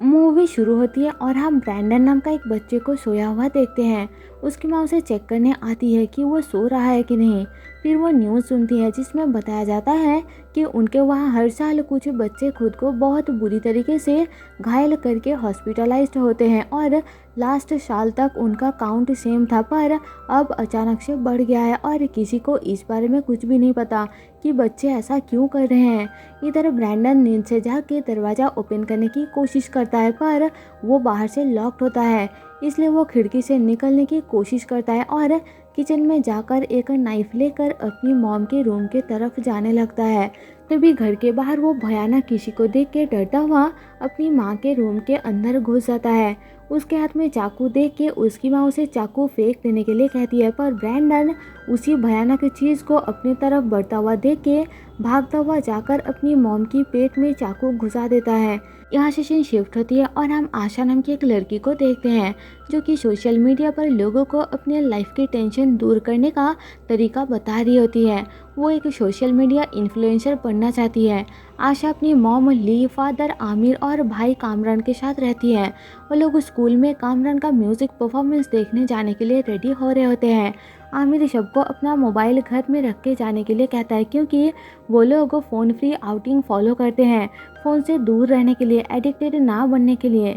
Movie शुरू होती है और हम ब्रैंडन नाम का एक बच्चे को सोया हुआ देखते हैं। उसकी माँ उसे चेक करने आती है कि वो सो रहा है कि नहीं। फिर वो न्यूज़ सुनती है जिसमें बताया जाता है कि उनके वहाँ हर साल कुछ बच्चे खुद को बहुत बुरी तरीके से घायल करके हॉस्पिटलाइज्ड होते हैं और लास्ट साल तक उनका काउंट सेम था, पर अब अचानक से बढ़ गया है और किसी को इस बारे में कुछ भी नहीं पता कि बच्चे ऐसा क्यों कर रहे हैं। इधर ब्रैंडन नींद से जाग के दरवाज़ा ओपन करने की कोशिश करता है, पर वो बाहर से लॉक्ड होता है। इसलिए वो खिड़की से निकलने की कोशिश करता है और किचन में जाकर एक नाइफ लेकर अपनी मॉम के रूम के तरफ जाने लगता है। तभी घर के बाहर वो भयानक किसी को देख के डरता हुआ अपनी माँ के रूम के अंदर घुस जाता है। उसके हाथ में चाकू देख के उसकी माँ उसे चाकू फेंक देने के लिए कहती है, पर ब्रैंडन उसी भयानक चीज़ को अपनी तरफ बढ़ता हुआ देख के भागता हुआ जाकर अपनी मॉम की पेट में चाकू घुसा देता है। यहाँ से सीन शिफ्ट होती है और हम आशा नाम की एक लड़की को देखते हैं जो कि सोशल मीडिया पर लोगों को अपने लाइफ की टेंशन दूर करने का तरीका बता रही होती है। वो एक सोशल मीडिया इन्फ्लुएंसर बनना चाहती है। आशा अपनी मॉम ली, फादर आमिर और भाई कामरान के साथ रहती है। वो लोग स्कूल में कामरान का म्यूज़िक परफॉर्मेंस देखने जाने के लिए रेडी हो रहे होते हैं। आमिर सबको अपना मोबाइल घर में रख के जाने के लिए कहता है क्योंकि वो लोग फ़ोन फ्री आउटिंग फॉलो करते हैं, फ़ोन से दूर रहने के लिए, एडिक्टेड ना बनने के लिए।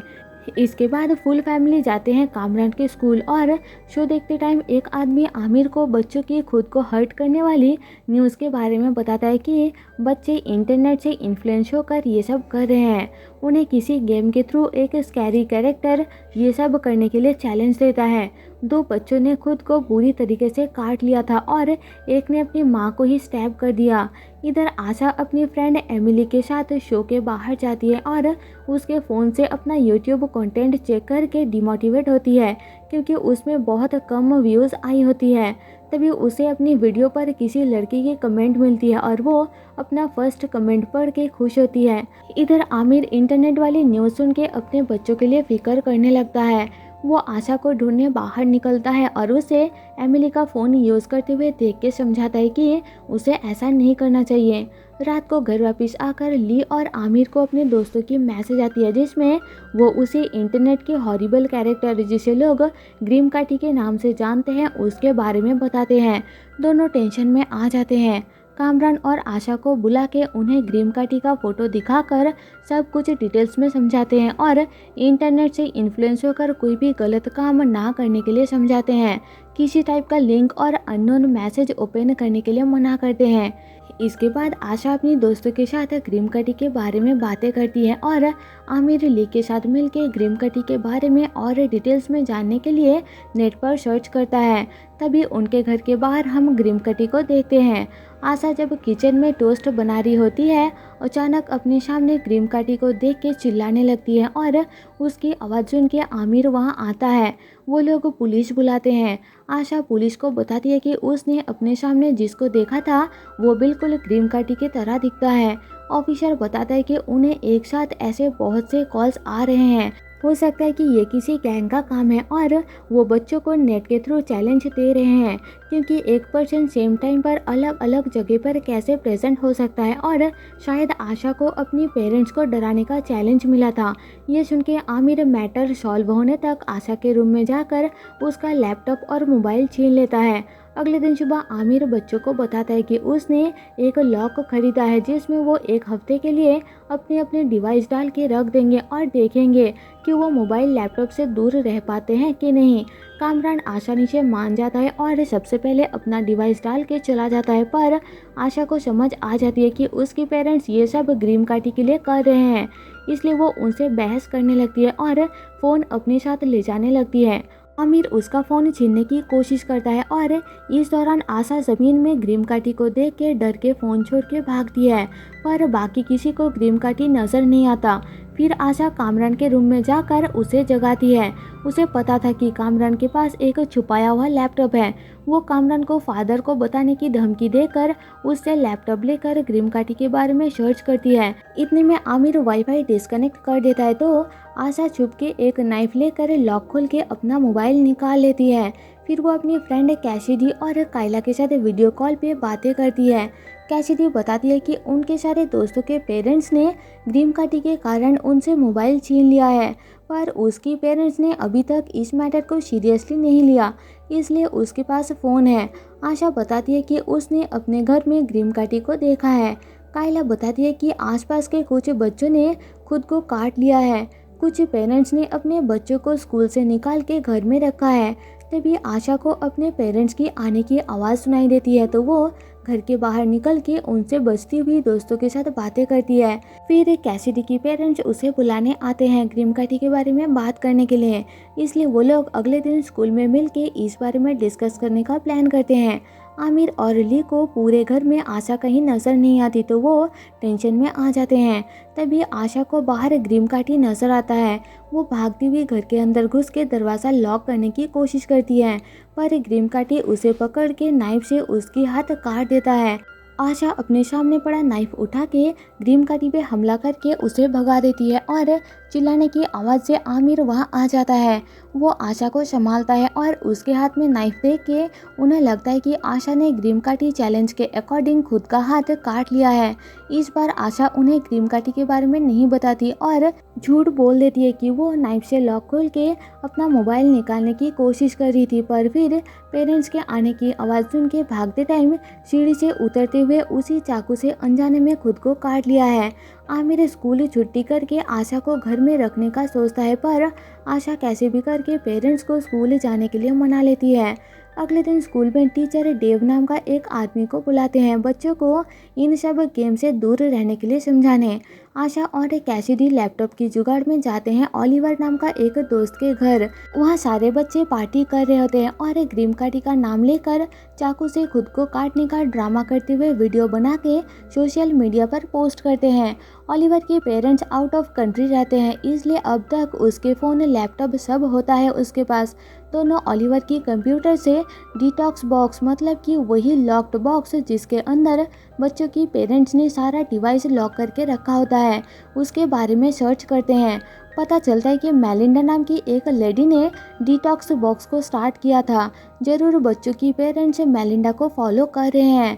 इसके बाद फुल फैमिली जाते हैं कामरान के स्कूल और शो देखते टाइम एक आदमी आमिर को बच्चों की खुद को हर्ट करने वाली न्यूज़ के बारे में बताता है कि बच्चे इंटरनेट से इन्फ्लुएंस होकर ये सब कर रहे हैं। उन्हें किसी गेम के थ्रू एक स्कैरी कैरेक्टर ये सब करने के लिए चैलेंज देता है। दो बच्चों ने खुद को बुरी तरीके से काट लिया था और एक ने अपनी माँ को ही स्टैब कर दिया। इधर आशा अपनी फ्रेंड एमिली के साथ शो के बाहर जाती है और उसके फ़ोन से अपना यूट्यूब कंटेंट चेक करके डिमोटिवेट होती है क्योंकि उसमें बहुत कम व्यूज़ आई होती है। तभी उसे अपनी वीडियो पर किसी लड़की की कमेंट मिलती है और वो अपना फर्स्ट कमेंट पढ़ के खुश होती है। इधर आमिर इंटरनेट वाली न्यूज़ सुन के अपने बच्चों के लिए फिक्र करने लगता है। वो आशा को ढूंढने बाहर निकलता है और उसे एमिली का फ़ोन यूज़ करते हुए देख के समझाता है कि उसे ऐसा नहीं करना चाहिए। रात को घर वापस आकर ली और आमिर को अपने दोस्तों की मैसेज आती है जिसमें वो उसे इंटरनेट के हॉरिबल कैरेक्टर जिसे लोग ग्रीम कार्टी के नाम से जानते हैं उसके बारे में बताते हैं। दोनों टेंशन में आ जाते हैं। कामरान और आशा को बुला के उन्हें ग्रीम कार्टी का फ़ोटो दिखाकर सब कुछ डिटेल्स में समझाते हैं और इंटरनेट से इन्फ्लुएंस होकर कोई भी गलत काम ना करने के लिए समझाते हैं। किसी टाइप का लिंक और अननोन मैसेज ओपन करने के लिए मना करते हैं। इसके बाद आशा अपनी दोस्तों के साथ ग्रीम कार्टी के बारे में बातें करती है और आमिर ली के साथ मिलकर ग्रीम कार्टी के बारे में और डिटेल्स में जानने के लिए नेट पर सर्च करता है। तभी उनके घर के बाहर हम ग्रीम कार्टी को देखते हैं। आशा जब किचन में टोस्ट बना रही होती है अचानक अपने सामने ग्रीम कार्टी को देख के चिल्लाने लगती है और उसकी आवाज़ सुन के आमिर वहां आता है। वो लोग पुलिस बुलाते हैं। आशा पुलिस को बताती है कि उसने अपने सामने जिसको देखा था वो बिल्कुल ग्रीम कार्टी की तरह दिखता है। ऑफिसर बताता है कि उन्हें एक साथ ऐसे बहुत से कॉल्स आ रहे हैं, हो सकता है कि ये किसी गैंग का काम है और वो बच्चों को नेट के थ्रू चैलेंज दे रहे हैं क्योंकि एक पर्सन सेम टाइम पर अलग अलग जगह पर कैसे प्रेजेंट हो सकता है और शायद आशा को अपनी पेरेंट्स को डराने का चैलेंज मिला था। ये सुन के आमिर मैटर सॉल्व होने तक आशा के रूम में जाकर उसका लैपटॉप और मोबाइल छीन लेता है। अगले दिन सुबह आमिर बच्चों को बताता है कि उसने एक लॉक खरीदा है जिसमें वो एक हफ्ते के लिए अपने अपने डिवाइस डाल के रख देंगे और देखेंगे कि वो मोबाइल लैपटॉप से दूर रह पाते हैं कि नहीं। कामरान आसानी से मान जाता है और सबसे पहले अपना डिवाइस डाल के चला जाता है, पर आशा को समझ आ जाती है कि उसके पेरेंट्स ये सब ग्रीम कार्टी के लिए कर रहे हैं। इसलिए वो उनसे बहस करने लगती है और फ़ोन अपने साथ ले जाने लगती है। आमिर उसका फ़ोन छीनने की कोशिश करता है और इस दौरान आशा ज़मीन में ग्रीम कार्टी को देख के डर के फ़ोन छोड़ के भागती है, पर बाकी किसी को ग्रीम कार्टी नज़र नहीं आता। फिर आशा कामरान के रूम में जाकर उसे जगाती है। उसे पता था कि कामरान के पास एक छुपाया हुआ लैपटॉप है। वो कामरान को फादर को बताने की धमकी देकर उससे लैपटॉप लेकर ग्रीम कार्टी के बारे में सर्च करती है। इतने में आमिर वाईफाई डिस्कनेक्ट कर देता है तो आशा छुप के एक नाइफ लेकर लॉक खोल के अपना मोबाइल निकाल लेती है। फिर वो अपनी फ्रेंड कैसिडी और कायला के साथ वीडियो कॉल पे बातें करती है। कैसिडी बताती है कि उनके सारे दोस्तों के पेरेंट्स ने ग्रीम कार्टी के कारण उनसे मोबाइल छीन लिया है, पर उसकी पेरेंट्स ने अभी तक इस मैटर को सीरियसली नहीं लिया, इसलिए उसके पास फ़ोन है। आशा बताती है कि उसने अपने घर में ग्रीम कार्टी को देखा है। कायला बताती है कि आसपास के कुछ बच्चों ने खुद को काट लिया है। कुछ पेरेंट्स ने अपने बच्चों को स्कूल से निकाल के घर में रखा है। तभी आशा को अपने पेरेंट्स की आने की आवाज़ सुनाई देती है तो वो घर के बाहर निकल के उनसे बचती हुई दोस्तों के साथ बातें करती है। फिर कैसिडी की पेरेंट्स उसे बुलाने आते हैं ग्रीम कार्टी के बारे में बात करने के लिए, इसलिए वो लोग अगले दिन स्कूल में मिलके इस बारे में डिस्कस करने का प्लान करते हैं। आमिर और ली को पूरे घर में आशा कहीं नजर नहीं आती तो वो टेंशन में आ जाते हैं। तभी आशा को बाहर ग्रीम कार्टी नजर आता है। वो भागती हुई घर के अंदर घुस के दरवाज़ा लॉक करने की कोशिश करती है, पर ग्रीम कार्टी उसे पकड़ के नाइफ से उसकी हाथ काट देता है। आशा अपने सामने पड़ा नाइफ उठा के ग्रीम कार्टी पे हमला करके उसे भगा देती है और चिल्लाने की आवाज़ से आमिर वहां आ जाता है। वो आशा को संभालता है और उसके हाथ में नाइफ देख के उन्हें लगता है कि आशा ने ग्रीम कार्टी चैलेंज के अकॉर्डिंग खुद का हाथ काट लिया है। इस बार आशा उन्हें ग्रीम कार्टी के बारे में नहीं बताती और झूठ बोल देती है कि वो नाइफ से लॉक खोल के अपना मोबाइल निकालने की कोशिश कर रही थी, पर फिर पेरेंट्स के आने की आवाज़ सुन के भागते टाइम सीढ़ी से उतरते हुए उसी चाकू से अनजाने में खुद को काट लिया है। आमिर स्कूल छुट्टी करके आशा को घर में रखने का सोचता है, पर आशा कैसे भी करके पेरेंट्स को स्कूल जाने के लिए मना लेती है। अगले दिन स्कूल में टीचर डेव नाम का एक आदमी को बुलाते हैं बच्चों को इन सब गेम से दूर रहने के लिए समझाने। आशा और कैसिडी लैपटॉप की जुगाड़ में जाते हैं ओलिवर नाम का एक दोस्त के घर। वहाँ सारे बच्चे पार्टी कर रहे होते हैं और ग्रीम कार्टी का नाम लेकर चाकू से खुद को काटने का ड्रामा करते हुए वीडियो बना के सोशल मीडिया पर पोस्ट करते हैं। ओलिवर के पेरेंट्स आउट ऑफ कंट्री रहते हैं, इसलिए अब तक उसके फ़ोन लैपटॉप सब होता है उसके पास। दोनों ओलिवर की कंप्यूटर से डिटॉक्स बॉक्स मतलब कि वही लॉक्ड बॉक्स जिसके अंदर बच्चों की पेरेंट्स ने सारा डिवाइस लॉक करके रखा होता है उसके बारे में सर्च करते हैं। पता चलता है कि मेलिंडा नाम की एक लेडी ने डिटॉक्स बॉक्स को स्टार्ट किया था। ज़रूर बच्चों की पेरेंट्स मेलिंडा को फॉलो कर रहे हैं।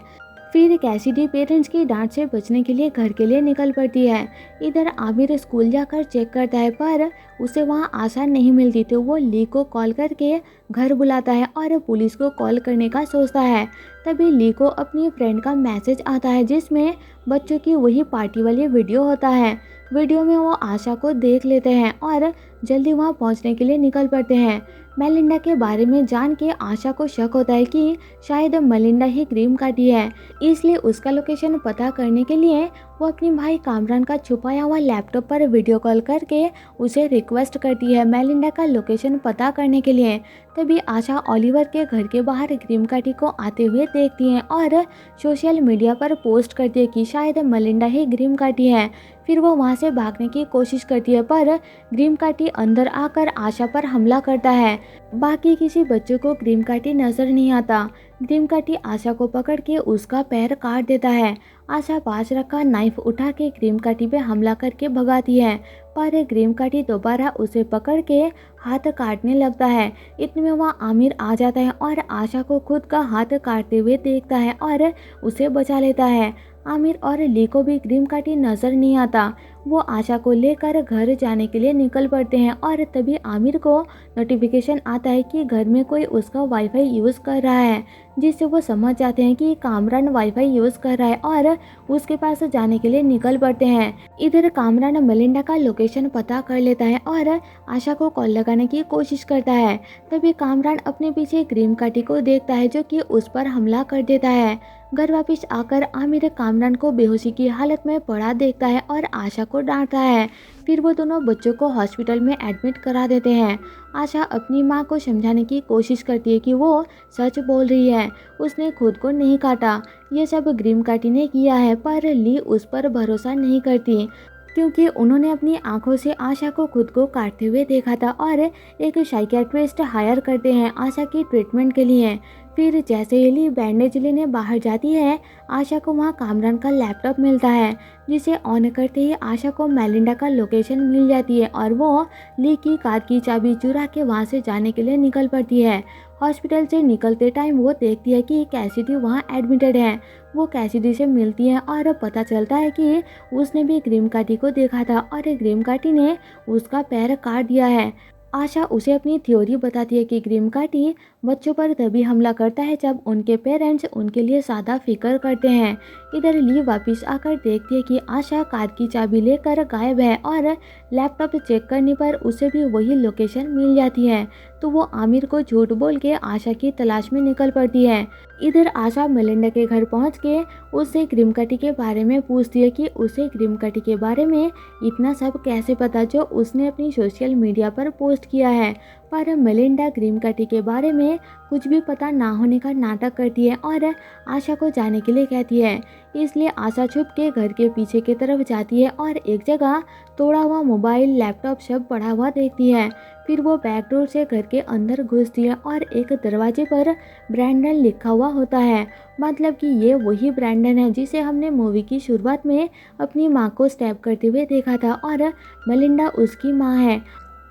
फिर कैसिडी पेरेंट्स की डांट से बचने के लिए घर के लिए निकल पड़ती है। इधर आमिर स्कूल जाकर चेक करता है पर उसे वहां आशा नहीं मिलती तो वो ली को कॉल करके घर बुलाता है और पुलिस को कॉल करने का सोचता है। तभी ली को अपनी फ्रेंड का मैसेज आता है जिसमें बच्चों की वही पार्टी वाली वीडियो होता है। वीडियो में वो आशा को देख लेते हैं और जल्दी वहां पहुंचने के लिए निकल पड़ते हैं। मेलिंडा के बारे में जान के आशा को शक होता है कि शायद मेलिंडा ही ग्रीम कार्टी है, इसलिए उसका लोकेशन पता करने के लिए वो अपने भाई कामरान का छुपाया हुआ लैपटॉप पर वीडियो कॉल करके उसे रिक्वेस्ट करती है मेलिंडा का लोकेशन पता करने के लिए। तभी आशा ओलिवर के घर के बाहर ग्रीम कार्टी को आते हुए देखती है और सोशल मीडिया पर पोस्ट करती है कि शायद मेलिंडा ही ग्रीम कार्टी है। फिर वो वहाँ से भागने की कोशिश करती है पर ग्रीम कार्टी अंदर आकर आशा पर हमला करता है। बाकी किसी बच्चों को ग्रीम कार्टी नजर नहीं आता। ग्रीम कार्टी आशा को पकड़ के उसका पैर काट देता है। आशा पास रखा नाइफ उठा के ग्रीम कार्टी पे हमला करके भगाती है, पर ग्रीम कार्टी दोबारा उसे पकड़ के हाथ काटने लगता है। इतने में वहाँ आमिर आ जाता है और आशा को खुद का हाथ काटते हुए देखता है और उसे बचा लेता है। आमिर और ली को भी ग्रीम कार्टी नजर नहीं आता। वो आशा को लेकर घर जाने के लिए निकल पड़ते हैं और तभी आमिर को नोटिफिकेशन आता है कि घर में कोई उसका वाईफाई यूज़ कर रहा है, जिससे वो समझ जाते हैं कि कामरान वाईफाई यूज़ कर रहा है और उसके पास जाने के लिए निकल पड़ते हैं। इधर कामरान मेलिंडा का लोकेशन पता कर लेता है और आशा को कॉल लगाने की कोशिश करता है। तभी कामरान अपने पीछे ग्रीम कार्टी को देखता है जो कि उस पर हमला कर देता है। घर वापस आकर आमिर कामरान को बेहोशी की हालत में पड़ा देखता है और आशा को डांटता है। फिर वो दोनों बच्चों को हॉस्पिटल में एडमिट करा देते हैं। आशा अपनी माँ को समझाने की कोशिश करती है कि वो सच बोल रही है, उसने खुद को नहीं काटा, ये सब ग्रीम कार्टी ने किया है, पर ली उस पर भरोसा नहीं करती। क्योंकि उन्होंने अपनी आंखों से आशा को खुद को काटते हुए देखा था और एक साइकियाट्रिस्ट हायर करते हैं आशा की ट्रीटमेंट के लिए। फिर जैसे ही ली बैंडेज लेने बाहर जाती है, आशा को वहाँ कामरान का लैपटॉप मिलता है, जिसे ऑन करते ही आशा को मेलिंडा का लोकेशन मिल जाती है और वो ली की कार की चाबी चुरा के वहाँ से जाने के लिए निकल पड़ती है। हॉस्पिटल से निकलते टाइम वो देखती है कि कैसिडी वहाँ एडमिटेड है। वो कैसिडी से मिलती है और पता चलता है कि उसने भी ग्रिम काटी को देखा था और ग्रिम काटी ने उसका पैर काट दिया है। आशा उसे अपनी थ्योरी बताती है कि ग्रिम काटी बच्चों पर तभी हमला करता है जब उनके पेरेंट्स उनके लिए ज़्यादा फिक्र करते हैं। इधर ली वापस आकर देखती है कि आशा कार की चाबी लेकर गायब है और लैपटॉप चेक करने पर उसे भी वही लोकेशन मिल जाती है। तो वो आमिर को झूठ बोल के आशा की तलाश में निकल पड़ती है। इधर आशा मेलिंडा के घर पहुंच के उससे ग्रिम काटी के बारे में पूछती है कि उसे ग्रिम काटी के बारे में इतना सब कैसे पता जो उसने अपनी सोशल मीडिया पर पोस्ट किया है। पर मेलिंडा ग्रिम काटी के बारे में कुछ भी पता ना होने का नाटक करती है और आशा को जाने के लिए कहती है। इसलिए आशा छुप के घर के पीछे की तरफ जाती है और एक जगह तोड़ा हुआ मोबाइल लैपटॉप सब पड़ा हुआ देखती है। फिर वो बैकडोर से घर के अंदर घुसती है और एक दरवाजे पर ब्रैंडन लिखा हुआ होता है। मतलब कि ये वही ब्रैंडन है जिसे हमने मूवी की शुरुआत में अपनी माँ को स्टैब करते हुए देखा था और मेलिंडा उसकी माँ है।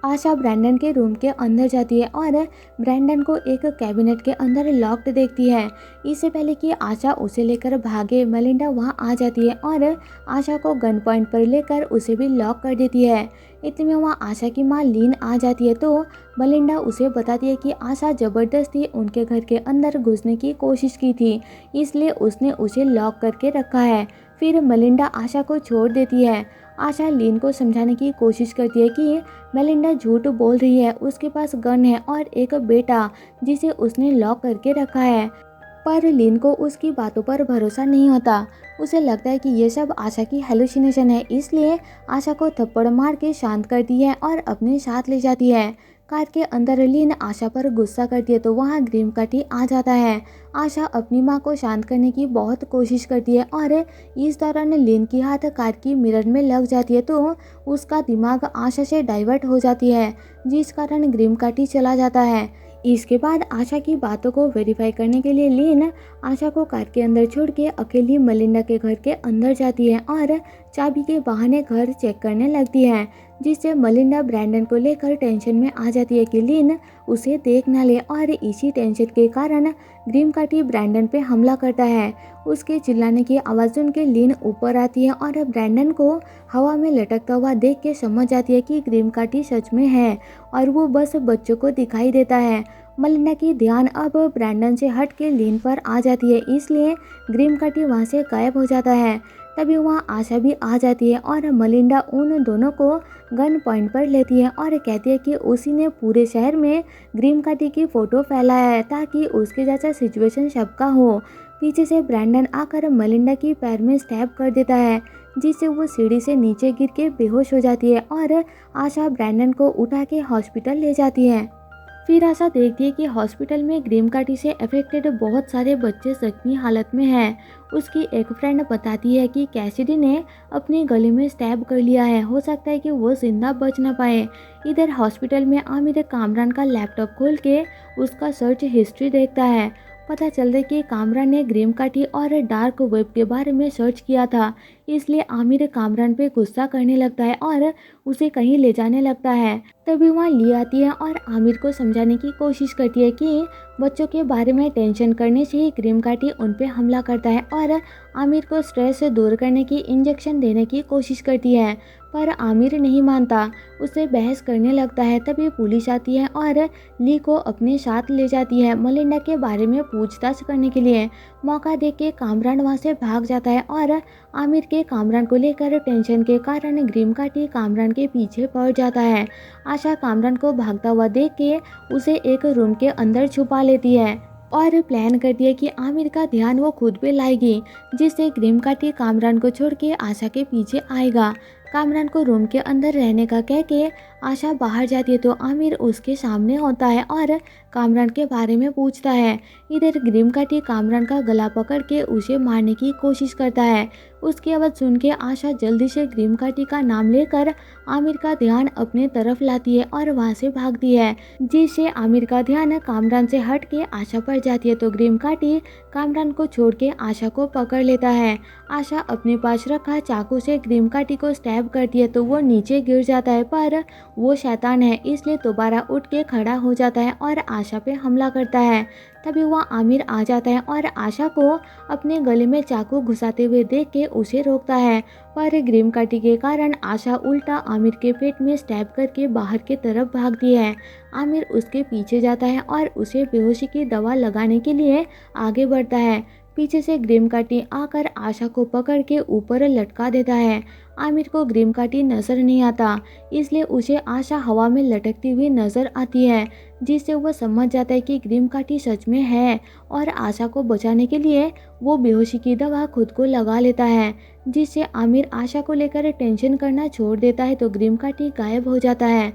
आशा ब्रैंडन के रूम के अंदर जाती है और ब्रैंडन को एक कैबिनेट के अंदर लॉक्ड देखती है। इससे पहले कि आशा उसे लेकर भागे, मेलिंडा वहां आ जाती है और आशा को गन पॉइंट पर लेकर उसे भी लॉक कर देती है। इतने में वहाँ आशा की माँ लीन आ जाती है तो मेलिंडा उसे बताती है कि आशा ज़बरदस्ती उनके घर के अंदर घुसने की कोशिश की थी, इसलिए उसने उसे लॉक करके रखा है। फिर मेलिंडा आशा को छोड़ देती है। आशा लीन को समझाने की कोशिश करती है कि मेलिंडा झूठ बोल रही है, उसके पास गन है और एक बेटा जिसे उसने लॉक करके रखा है। पर लीन को उसकी बातों पर भरोसा नहीं होता। उसे लगता है कि ये सब आशा की हेलुसिनेशन है, इसलिए आशा को थप्पड़ मार के शांत करती है और अपने साथ ले जाती है। कार के अंदर लीन आशा पर गुस्सा करती है तो वहाँ ग्रिम काटी आ जाता है। आशा अपनी माँ को शांत करने की बहुत कोशिश करती है और इस दौरान लीन की हाथ कार की मिरर में लग जाती है तो उसका दिमाग आशा से डाइवर्ट हो जाती है, जिस कारण ग्रिम काटी चला जाता है। इसके बाद आशा की बातों को वेरीफाई करने के लिए लीन आशा को कार के अंदर छोड़ के अकेली मेलिंडा के घर के अंदर जाती है और चाबी के बहाने घर चेक करने लगती है, जिससे मेलिंडा ब्रैंडन को लेकर टेंशन में आ जाती है कि लीन उसे देख ना ले और इसी टेंशन के कारण ग्रिम काटी ब्रैंडन पे हमला करता है। उसके चिल्लाने की आवाज़ सुन के लीन ऊपर आती है और ब्रैंडन को हवा में लटकता हुआ देख के समझ जाती है कि ग्रिम काटी सच में है और वो बस बच्चों को दिखाई देता है। मेलिंडा की ध्यान अब ब्रैंडन से हट के लीन पर आ जाती है, इसलिए ग्रिम काटी वहाँ से गायब हो जाता है। तभी वहाँ आशा भी आ जाती है और मेलिंडा उन दोनों को गन पॉइंट पर लेती है और कहती है कि उसी ने पूरे शहर में ग्रिम काटी की फ़ोटो फैलाया है ताकि उसके जैसा सिचुएशन सबका हो। पीछे से ब्रैंडन आकर मेलिंडा की पैर में स्टैब कर देता है, जिससे वो सीढ़ी से नीचे गिर के बेहोश हो जाती है और आशा ब्रैंडन को उठा के हॉस्पिटल ले जाती है। फिर आशा देखती है कि हॉस्पिटल में ग्रिम काटी से अफेक्टेड बहुत सारे बच्चे जख्मी हालत में हैं। उसकी एक फ्रेंड बताती है कि कैसिडी ने अपने गले में स्टैब कर लिया है, हो सकता है कि वो जिंदा बच ना पाए। इधर हॉस्पिटल में आमिर कामरान का लैपटॉप खोल के उसका सर्च हिस्ट्री देखता है। पता चलता है कि कामरान ने ग्रिम काटी और डार्क वेब के बारे में सर्च किया था, इसलिए आमिर कामरान पे गुस्सा करने लगता है और उसे कहीं ले जाने लगता है। तभी वहाँ ली आती है और आमिर को समझाने की कोशिश करती है कि बच्चों के बारे में टेंशन करने से ही ग्रिम काटी उन पे हमला करता है और आमिर को स्ट्रेस से दूर करने की इंजेक्शन देने की कोशिश करती है, पर आमिर नहीं मानता, उससे बहस करने लगता है। तभी पुलिस आती है और ली को अपने साथ ले जाती है मेलिंडा के बारे में पूछताछ करने के लिए। मौका देख के कामरान वहाँ से भाग जाता है और आमिर के कामरान को लेकर टेंशन के कारण ग्रिम काटी कामरान के पीछे पड़ जाता है। आशा कामरान को भागता हुआ देख के उसे एक रूम के अंदर छुपा लेती है और प्लान करती है कि आमिर का ध्यान वो खुद पे लाएगी, जिससे ग्रिम काटी कामरान को छोड़ के आशा के पीछे आएगा। कामरान को रूम के अंदर रहने का कह के आशा बाहर जाती है तो आमिर उसके सामने होता है और कामरान के बारे में पूछता है। इधर ग्रीम काटी कामरान का गला पकड़ के उसे मारने की कोशिश करता है। उसकी आवाज़ सुन के आशा जल्दी से ग्रीम काटी का नाम लेकर आमिर का ध्यान अपने तरफ लाती है और वहाँ से भागती है, जिससे आमिर का ध्यान कामरान से हट के आशा पर जाती है। तो ग्रीम काटी कामरान को छोड़ के आशा को पकड़ लेता है। आशा अपने पास रखा चाकू से ग्रीम काटी को स्टैब करती है तो वो नीचे गिर जाता है, पर वो शैतान है इसलिए दोबारा उठ के खड़ा हो जाता है और आशा पे हमला करता है। तभी वहाँ आमिर आ जाता है और आशा को अपने गले में चाकू घुसाते हुए देख के उसे रोकता है, पर ग्रीम काटी के कारण आशा उल्टा आमिर के पेट में स्टैब करके बाहर की तरफ भागती है। आमिर उसके पीछे जाता है और उसे बेहोशी की दवा लगाने के लिए आगे बढ़ता है। पीछे से ग्रीम काटी आकर आशा को पकड़ के ऊपर लटका देता है। आमिर को ग्रीम काटी नजर नहीं आता, इसलिए उसे आशा हवा में लटकती हुई नजर आती है, जिससे वह समझ जाता है कि ग्रीम काटी सच में है और आशा को बचाने के लिए वो बेहोशी की दवा खुद को लगा लेता है, जिससे आमिर आशा को लेकर टेंशन करना छोड़ देता है। तो ग्रीम काटी गायब हो जाता है।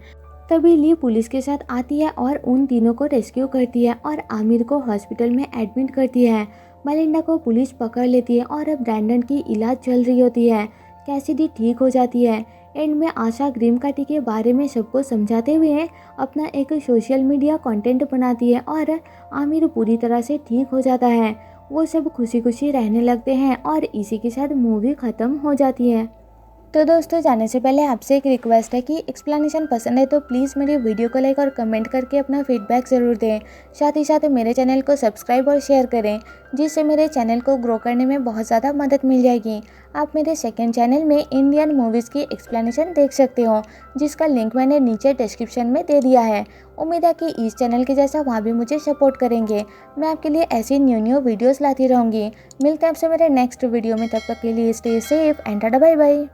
तभी ली पुलिस के साथ आती है और उन तीनों को रेस्क्यू करती है और आमिर को हॉस्पिटल में एडमिट करती है। मलिंडा को पुलिस पकड़ लेती है और अब ब्रैंडन की इलाज चल रही होती है। कैसिडी ठीक हो जाती है। एंड में आशा ग्रीम काटी के बारे में सबको समझाते हुए अपना एक सोशल मीडिया कंटेंट बनाती है और आमिर पूरी तरह से ठीक हो जाता है। वो सब खुशी खुशी रहने लगते हैं और इसी के साथ मूवी ख़त्म हो जाती है। तो दोस्तों, जाने से पहले आपसे एक रिक्वेस्ट है कि एक्सप्लेनेशन पसंद है तो प्लीज़ मेरी वीडियो को लाइक और कमेंट करके अपना फीडबैक ज़रूर दें। साथ ही साथ मेरे चैनल को सब्सक्राइब और शेयर करें, जिससे मेरे चैनल को ग्रो करने में बहुत ज़्यादा मदद मिल जाएगी। आप मेरे सेकंड चैनल में इंडियन मूवीज़ की एक्सप्लेनेशन देख सकते हो, जिसका लिंक मैंने नीचे डिस्क्रिप्शन में दे दिया है। उम्मीद है कि इस चैनल के जैसा वहाँ भी मुझे सपोर्ट करेंगे। मैं आपके लिए ऐसी न्यू वीडियोज़ लाती रहूँगी। मिलते हैं आपसे मेरे नेक्स्ट वीडियो में, तब तक के लिए stay safe and tata bye bye.